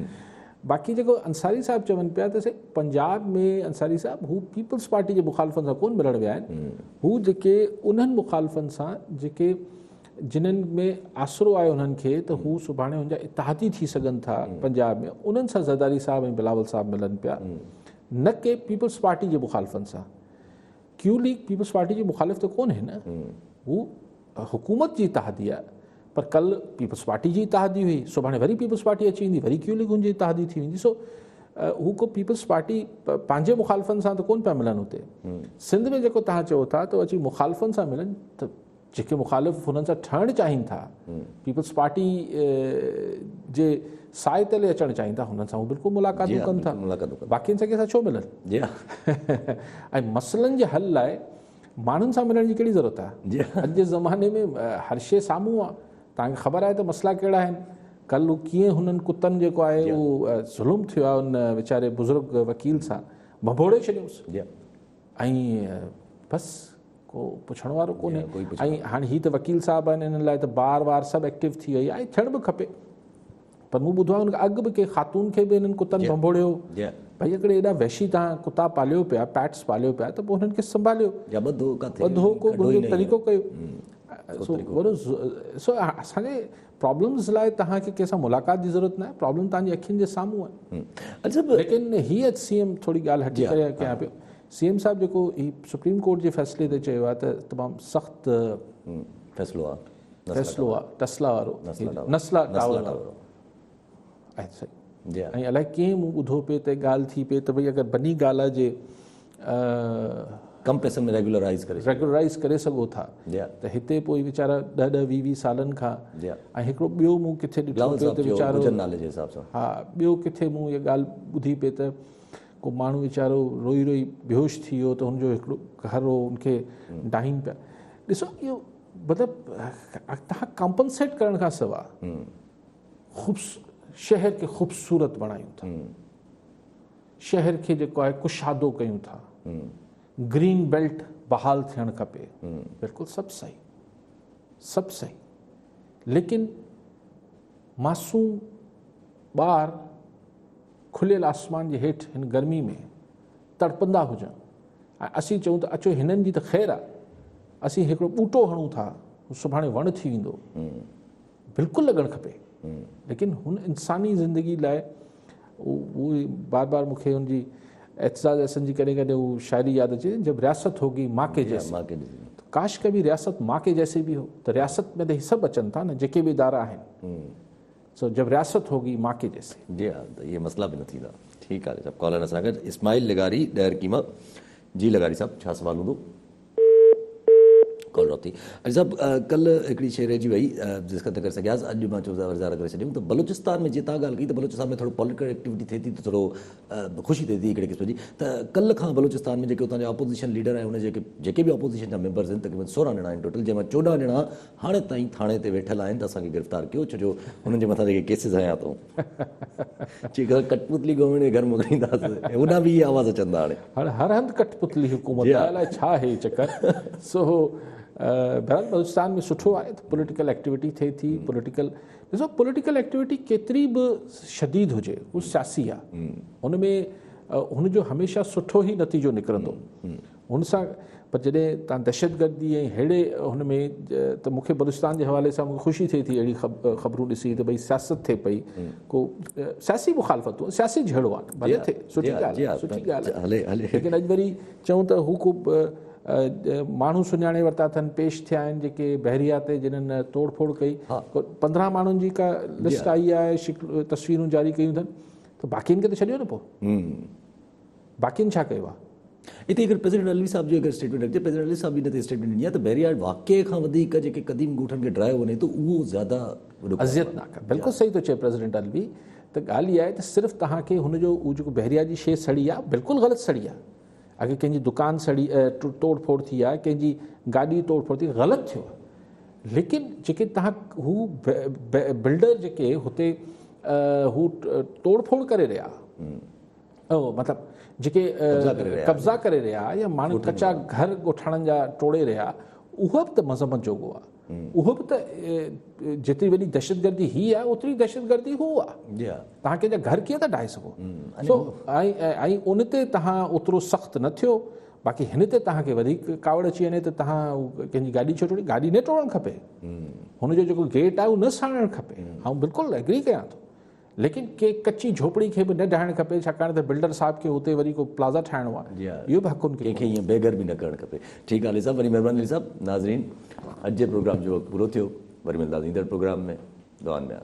बाक़ी जेको अंसारी साहब चवनि पिया त पंजाब में अंसारी साहब हू पीपल्स पार्टी जे मुखालिफ़नि सां कोन मिलण विया आहिनि, हू जेके उन्हनि मुखालिफ़नि सां जेके जिन्हनि में आसरो आहे उन्हनि खे त हू सुभाणे हुनजा इतिहादी थी सघनि था पंजाब में, उन्हनि सां ज़रदारी साहब ऐं बिलावल साहब मिलनि पिया, न के पीपल्स पार्टी जे मुखालिफ़नि सां। क्यू लीग पीपल्स पार्टी जी मुखालिफ़ त कोन्हे न, हू हुकूमत जी इतिहादी आहे, पर कल्ह पीपल्स पार्टी जी इतिहादी हुई, सुभाणे वरी पीपल्स पार्टी अची वेंदी, वरी क्यू लीग हुनजी इतिहादी थी वेंदी। सो हू को पीपल्स पार्टी पंहिंजे मुखालिफ़नि सां त कोन पिया मिलनि हुते। सिंध में जेको तव्हां चओ था त अची मुखालिफ़नि सां मिलनि, त जेके मुखालिफ़ हुननि सां ठहणु चाहिनि था, पीपल्स पार्टी जे साए तले अचणु चाहिनि था, हुननि सां हू बिल्कुलु मुलाक़ातूं कनि था, बाक़ियुनि सां कंहिंसां छो मिलनि? ऐं मसइलनि जे हल लाइ माण्हुनि सां मिलण जी कहिड़ी ज़रूरत आहे? अॼु जे ज़माने में हर शइ साम्हूं आहे, तव्हांखे ख़बर आहे त मसइला कहिड़ा आहिनि। कल्ह कीअं हुननि कुतनि जेको आहे उहो ज़ुल्म थियो आहे उन वीचारे बुज़ुर्ग वकील सां, भभोड़े छॾियोसि, ऐं बसि को पुछण वारो कोन्हे। ऐं हाणे हीअ त वकील साहब आहिनि, हिन लाइ त बार सभु एक्टिव थी वई आहे, थियण बि खपे। पर मूं ॿुधो आहे हुनखां अॻु बि कंहिं ख़ातून खे बि हिननि कुतनि भंभोड़ियो, भई हिकिड़े एॾा वहशी तव्हां कुता पालियो पिया, पैट्स पालियो पिया, त पोइ हुननि खे संभालियो, ॿधो को तरीक़ो कयो। सो असांजे प्रॉब्लम्स लाइ तव्हांखे कंहिंसां मुलाक़ात जी ज़रूरत न आहे, प्रॉब्लम तव्हांजी अखियुनि जे साम्हूं आहे। लेकिन हीअ CM थोरी ॻाल्हि हटी करे कयां पियो। CM साहब जेको ही सुप्रीम कोर्ट जे फ़ैसिले ते चयो आहे त तमामु सख़्तु फ़ैसिलो आहे, टेस्ला वारो, नस्ला टावर ऐं अलाए कंहिं मूं ॿुधो पिए त ॻाल्हि थी पए त भई अगरि बनी ॻाल्हि जे कम पैसनि में रेगुलराइज़ करे सघो था त हिते पोइ वीचारा 10-20 सालनि खां ऐं हिकिड़ो ॿियो मूं किथे ॾिठो पियो त वीचारो नाले जे हिसाब सां ॿियो किथे मूं इहा ॻाल्हि ॿुधी पिए त को माण्हू वीचारो रोई रोई बेहोश थी वियो त हुनजो हिकिड़ो घर हो उनखे डाहीनि पिया। ॾिसो इहो मतिलबु तव्हां कॉम्पनसेट करण खां सवाइ शहर खे ख़ूबसूरत बणायूं था, शहर खे जेको आहे कुशादो कयूं था, ग्रीन बेल्ट बहाल थियणु खपे, बिल्कुलु सभु सही, लेकिन मासूम ॿार खुलियल आसमान जे हेठि हिन गर्मी में तड़पंदा हुजनि ऐं असीं चऊं त अचो हिननि जी त ख़ैर आहे, असीं हिकिड़ो ॿूटो हणूं था सुभाणे वणु थी वेंदो, बिल्कुलु लॻणु खपे। लेकिन हुन इंसानी ज़िंदगी लाइ उहो बार बार मूंखे हुनजी एतिज़ाज़ अहसन जी कॾहिं कॾहिं उहा शाइरी यादि अचे, जब रियासत होगी माँ के जैसे, तो काश कभी रियासत माँ के जैसे भी हो। त रियासत में त ही सभु अचनि था न जेके बि इदारा आहिनि, सो जब रियासत होगी माँ के जैसे। जी हाँ, त इहे मसला बि न थींदा। ठीकु आहे सभु कॉलर असां गॾु इस्माइल लगारी ॾैर कीमा। जी लगारी साहब छा सवाल हूंदो? कॉल रखी अॼु साहब कल्ह हिकिड़ी शइ रहिजी वई जिसका त करे सघियासीं, अॼु मां चयो वज़ार करे छॾियूं त बलूचिस्तान में जीअं तव्हां ॻाल्हि कई त बलूचिस्तान में थोरो पॉलिटिकल एक्टिविटी थिए थी त थोरो ख़ुशी थिए थी हिकिड़े क़िस्म जी। त कल्ह खां बलूचिस्तान में जेके उतां जा अपोज़िशन लीडर ऐं उन जेके बि अपोज़िशन जा मेंबर्स आहिनि तक़रीबन 16 ॼणा आहिनि टोटल, जंहिंमां 14 ॼणा हाणे ताईं थाणे ते वेठल आहिनि त असांखे गिरफ़्तार कयो, छो जो हुननि जे मथां जेके केसिस आया अथऊं चई कठपुतली गवर्नमेंट जे घर मोकिलींदासीं, हुन बि इहा आवाज़ अचंदा हाणे हर हंधि कठपुतली हुकूमत अलाए छा आहे चकर। सो बहरहाल बलूचिस्तान में सुठो आहे त पॉलिटिकल एक्टिविटी थिए थी। ॾिसो पॉलिटिकल एक्टिविटी केतिरी बि शदीद हुजे उहा सियासी आहे, हुन में हुनजो हमेशह सुठो ई नतीजो निकिरंदो हुन सां। पर जॾहिं तव्हां दहशतगर्दी ऐं अहिड़े हुन में त मूंखे बलूचिस्तान जे हवाले सां मूंखे ख़ुशी थिए थी अहिड़ी ख़बरूं ॾिसी त भई सियासत थिए पई, को सियासी मुखालफ़तूं सियासी झेड़ो आहे, भले थिए सुठी ॻाल्हि आहे, लेकिन अॼु वरी चऊं त हू को माण्हू सुञाणे वरिता अथनि, पेश थिया आहिनि जेके बहरिया ते जिन्हनि तोड़फोड़ कई, 15 माण्हुनि जी का लिस्ट आई आहे, तस्वीरूं जारी कयूं अथनि, त बाक़ियुनि खे त छॾियो न, पोइ बाक़ियुनि छा कयो आहे? हिते अगरि प्रेसिडेंट अलवी साहब जो अगरि स्टेटमेंट अचे, प्रेसिडेंट अलवी साहब बि हिन ते स्टेटमेंट ॾिनी आहे त बहरिया वाक़े खां वधीक जेके क़दीम ॻूठनि खे ड्रायो वञे थो उहो ज़्यादा अज़ियतनाक आहे। बिल्कुलु सही थो चए प्रेसिडेंट अलवी, त ॻाल्हि इहा आहे त सिर्फ़ु तव्हांखे हुनजो उहो जेको बहरिया जी शइ सड़ी आहे बिल्कुलु ग़लति सड़ी आहे। अगरि कंहिंजी दुकान सड़ी तोड़फोड़ थी आहे, कंहिंजी गाॾी तोड़फोड़ थी, ग़लति थियो आहे, लेकिन जेके तव्हां हू बिल्डर जेके हुते हू तोड़फोड़ करे रहिया, मतिलबु जेके कब्ज़ा करे रहिया या माण्हू कचा घर ॻोठाणनि जा टोड़े रहिया, उहो बि त मज़मत जोॻो आहे, उहो बि त जेतिरी वॾी दहशतगर्दी हीअ आहे ओतिरी दहशतगर्दी हू आहे। तव्हां कंहिंजा घर कीअं था ठाहे सघो? ऐं उन ते तव्हां ओतिरो सख़्तु न थियो, बाक़ी हिन ते तव्हांखे वधीक कावड़ अची वञे त तव्हां कंहिंजी गाॾी छो टोड़ी? गाॾी न टोड़णु खपे, हुनजो जेको गेट आहे उहो न साड़णु खपे, ऐं बिल्कुलु एग्री कयां थो, लेकिन के कची झोपड़ी खे बि न ढाइणु खपे, छाकाणि त बिल्डर साहिब खे हुते वरी को प्लाज़ा ठाहिणो आहे, इहो बि हक़ कंहिंखे ईअं बेघर बि न करणु खपे। ठीकु आहे अली साहब, वरी महिरबानी साहब। नाज़रीन, अॼु जे प्रोग्राम जो वक़्तु पूरो थियो, वरी मिलंदासीं ईंदड़ प्रोग्राम में। दुआनि में